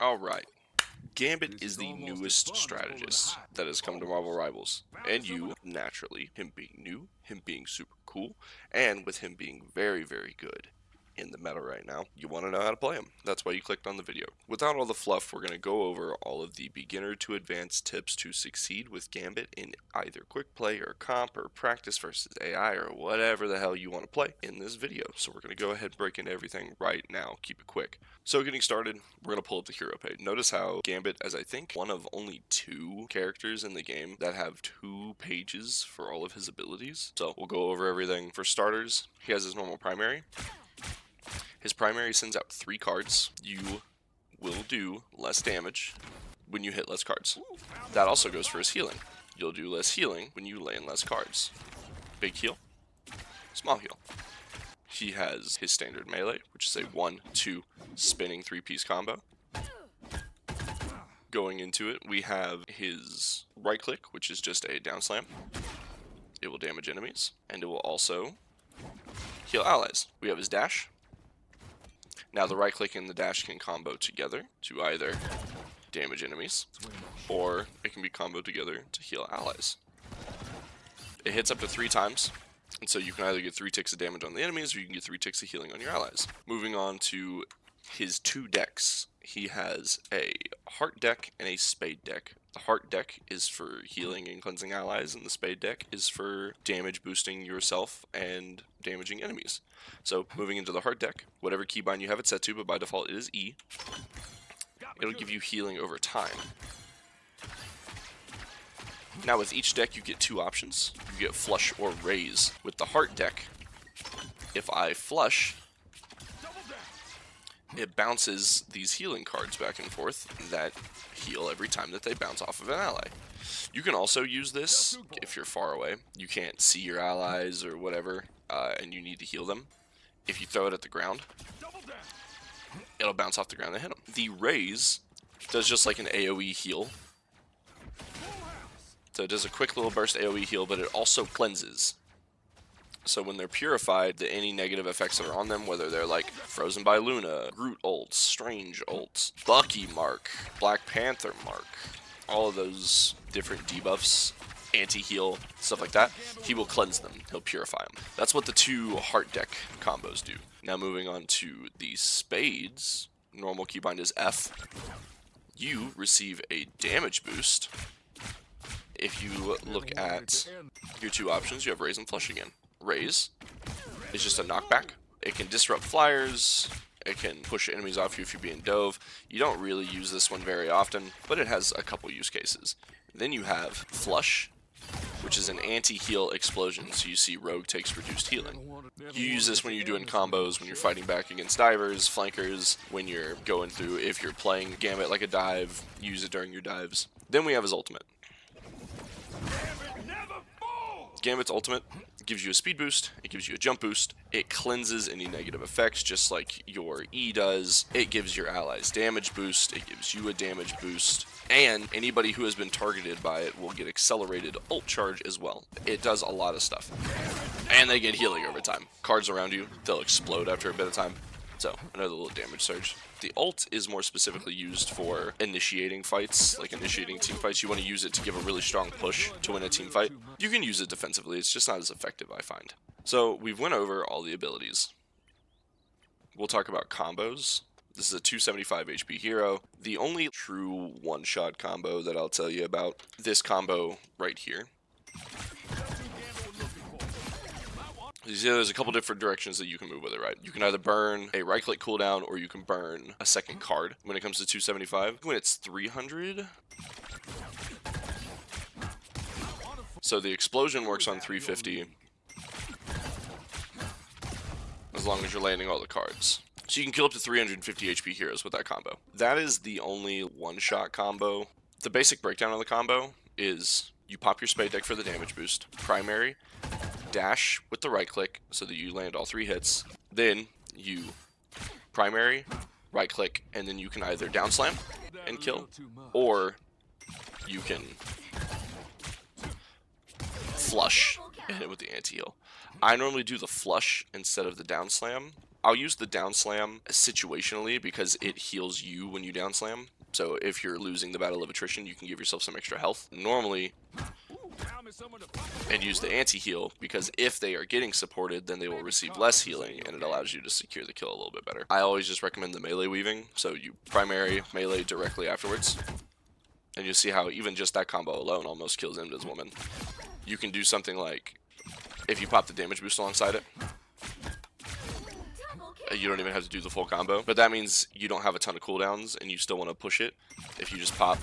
Alright, Gambit is the newest strategist that has come to Marvel Rivals, and you, naturally, him being new, him being super cool, and with him being very, very good in the meta right now, you want to know how to play him. That's why you clicked on the video. Without all the fluff, we're going to go over all of the beginner to advanced tips to succeed with Gambit in either quick play or comp or practice versus AI or whatever the hell you want to play in this video. So we're going to go ahead and break into everything right now. Keep it quick. So getting started, we're going to pull up the hero page. Notice how Gambit is, I think, one of only 2 characters in the game that have 2 pages for all of his abilities. So we'll go over everything. For starters, he has his normal primary. His primary sends out 3 cards. You will do less damage when you hit less cards. That also goes for his healing. You'll do less healing when you lay in less cards. Big heal, small heal. He has his standard melee, which is a 1-2 spinning 3-piece combo. Going into it, we have his right click, which is just a down slam. It will damage enemies, and it will also heal allies. We have his dash. Now the right click and the dash can combo together to either damage enemies, or it can be comboed together to heal allies. It hits up to 3 times, and so you can either get 3 ticks of damage on the enemies, or you can get 3 ticks of healing on your allies. Moving on to his 2 decks. He has a heart deck and a spade deck. The heart deck is for healing and cleansing allies, and the spade deck is for damage boosting yourself and damaging enemies. So moving into the heart deck, whatever keybind you have it set to, but by default it is E, it'll give you healing over time. Now with each deck you get 2 options. You get flush or raise. With the heart deck, if I flush, it bounces these healing cards back and forth that heal every time that they bounce off of an ally. You can also use this if you're far away. You can't see your allies or whatever, and you need to heal them. If you throw it at the ground, it'll bounce off the ground and hit them. The raise does just like an AoE heal. So it does a quick little burst AoE heal, but it also cleanses. So when they're purified, any negative effects that are on them, whether they're like Frozen by Luna, Groot ults, Strange ults, Bucky mark, Black Panther mark, all of those different debuffs, anti-heal, stuff like that, he will cleanse them. He'll purify them. That's what the 2 heart deck combos do. Now moving on to the spades, normal keybind is F. You receive a damage boost. If you look at your 2 options, you have raise and flush again. Raise is just a knockback. It can disrupt flyers. It can push enemies off you if you're being dove. You don't really use this one very often, but it has a couple use cases. Then you have flush, which is an anti-heal explosion. So you see rogue takes reduced healing. You use this when you're doing combos, when you're fighting back against divers, flankers, when you're going through, if you're playing Gambit like a dive, use it during your dives. Then we have his ultimate. Gambit's ultimate gives you a speed boost, it gives you a jump boost, it cleanses any negative effects just like your E does, it gives your allies damage boost, it gives you a damage boost, and anybody who has been targeted by it will get accelerated ult charge as well. It does a lot of stuff. And they get healing over time. Cards around you, they'll explode after a bit of time. So, another little damage surge. The ult is more specifically used for initiating fights, like initiating team fights. You want to use it to give a really strong push to win a team fight. You can use it defensively, it's just not as effective, I find. So, we've went over all the abilities. We'll talk about combos. This is a 275 HP hero. The only true one-shot combo that I'll tell you about, this combo right here. There's a couple different directions that you can move with it, right? You can either burn a right-click cooldown, or you can burn a second card when it comes to 275. When it's 300... So the explosion works on 350, as long as you're landing all the cards. So you can kill up to 350 HP heroes with that combo. That is the only one-shot combo. The basic breakdown of the combo is you pop your spade deck for the damage boost, primary, dash with the right click so that you land all 3 hits, then you primary, right click, and then you can either down slam and kill, or you can flush and hit with the anti-heal. I normally do the flush instead of the down slam. I'll use the down slam situationally because it heals you when you down slam. So if you're losing the battle of attrition, you can give yourself some extra health normally, and use the anti-heal because if they are getting supported, then they will receive less healing, and it allows you to secure the kill a little bit better. I always just recommend the melee weaving, so you primary melee directly afterwards, and you'll see how even just that combo alone almost kills Imda's woman. You can do something like, if you pop the damage boost alongside it, you don't even have to do the full combo, but that means you don't have a ton of cooldowns and you still want to push it. If you just pop,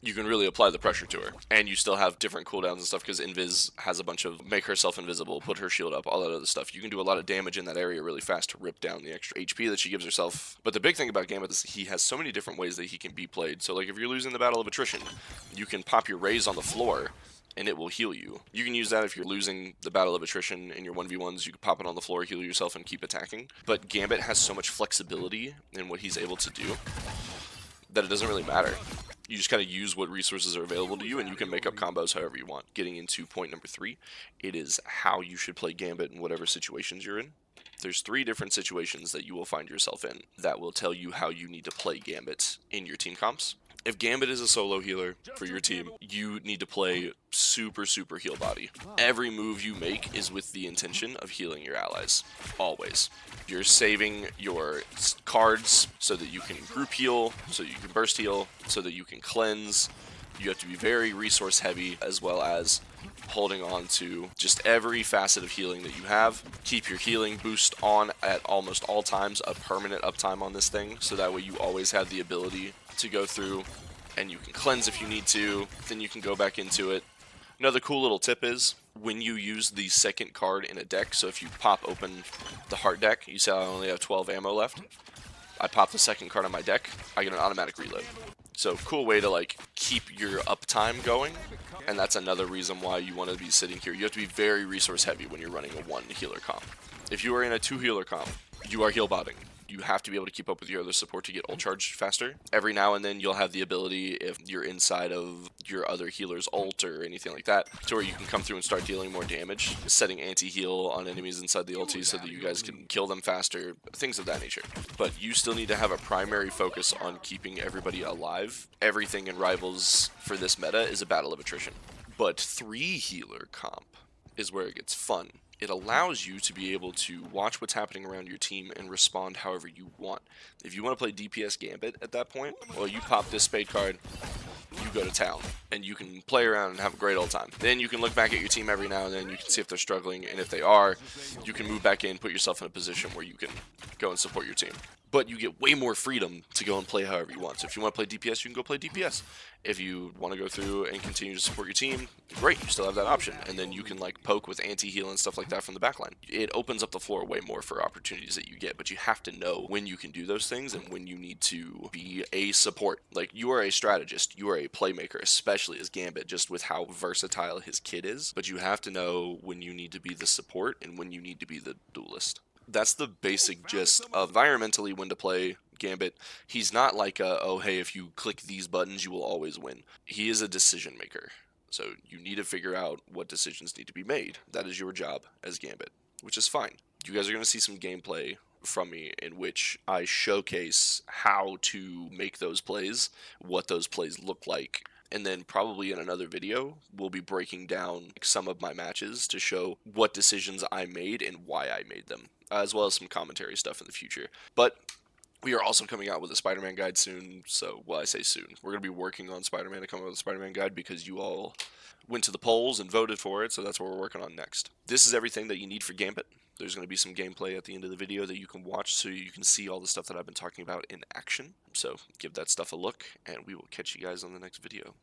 you can really apply the pressure to her, and you still have different cooldowns and stuff because Invis has a bunch of make herself invisible, put her shield up, all that other stuff. You can do a lot of damage in that area really fast to rip down the extra HP that she gives herself. But the big thing about Gambit is he has so many different ways that he can be played. So like if you're losing the battle of attrition, you can pop your raise on the floor and it will heal you. You can use that if you're losing the battle of attrition in your 1v1s, you can pop it on the floor, heal yourself, and keep attacking. But Gambit has so much flexibility in what he's able to do that it doesn't really matter. You just kind of use what resources are available to you, and you can make up combos however you want. Getting into point number 3, it is how you should play Gambit in whatever situations you're in. There's 3 different situations that you will find yourself in that will tell you how you need to play Gambit in your team comps. If Gambit is a solo healer for your team, you need to play super heal body. Every move you make is with the intention of healing your allies. Always. You're saving your cards so that you can group heal, so that you can burst heal, so that you can cleanse. You have to be very resource heavy, as well as holding on to just every facet of healing that you have. Keep your healing boost on at almost all times, a permanent uptime on this thing, so that way you always have the ability to go through and you can cleanse if you need to, then you can go back into it. Another cool little tip is when you use the second card in a deck, so if you pop open the heart deck, you say I only have 12 ammo left, I pop the second card on my deck, I get an automatic reload. So cool way to like keep your uptime going, and that's another reason why you want to be sitting here. You have to be very resource heavy when you're running a 1 healer comp. If you are in a 2 healer comp, you are heal botting. You have to be able to keep up with your other support to get ult charge faster. Every now and then you'll have the ability, if you're inside of your other healer's ult or anything like that, to where you can come through and start dealing more damage, setting anti-heal on enemies inside the ulti so that you guys can kill them faster, things of that nature. But you still need to have a primary focus on keeping everybody alive. Everything in Rivals for this meta is a battle of attrition. But 3 healer comp is where it gets fun. It allows you to be able to watch what's happening around your team and respond however you want. If you want to play DPS Gambit at that point, well, you pop this spade card, you go to town, and you can play around and have a great old time. Then you can look back at your team every now and then, you can see if they're struggling, and if they are, you can move back in, put yourself in a position where you can go and support your team. But you get way more freedom to go and play however you want. So if you want to play DPS, you can go play DPS. If you want to go through and continue to support your team, great, you still have that option. And then you can like poke with anti-heal and stuff like that from the backline. It opens up the floor way more for opportunities that you get, but you have to know when you can do those things and when you need to be a support. Like, you are a strategist, you are a playmaker, especially as Gambit, just with how versatile his kit is. But you have to know when you need to be the support and when you need to be the duelist. That's the basic gist of environmentally when to play Gambit. He's not like a, oh hey, if you click these buttons you will always win. He is a decision maker. So you need to figure out what decisions need to be made. That is your job as Gambit, which is fine. You guys are going to see some gameplay from me in which I showcase how to make those plays, what those plays look like. And then probably in another video, we'll be breaking down some of my matches to show what decisions I made and why I made them, as well as some commentary stuff in the future. But we are also coming out with a Spider-Man guide soon, so, well, I say soon. We're going to be working on Spider-Man to come out with a Spider-Man guide because you all went to the polls and voted for it, so that's what we're working on next. This is everything that you need for Gambit. There's going to be some gameplay at the end of the video that you can watch so you can see all the stuff that I've been talking about in action. So give that stuff a look, and we will catch you guys on the next video.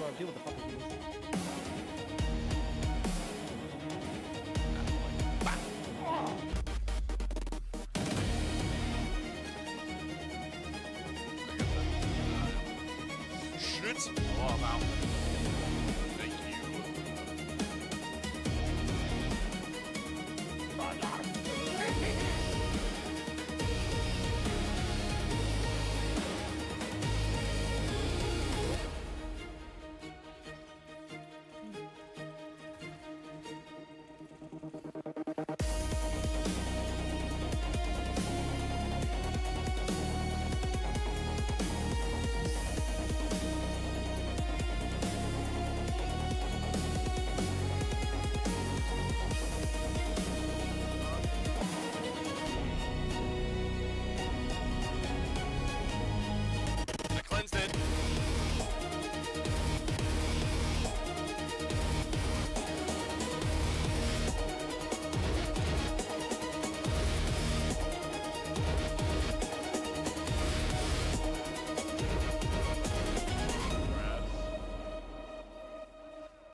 or do what the fuck he is. Shit! Oh, I'm out.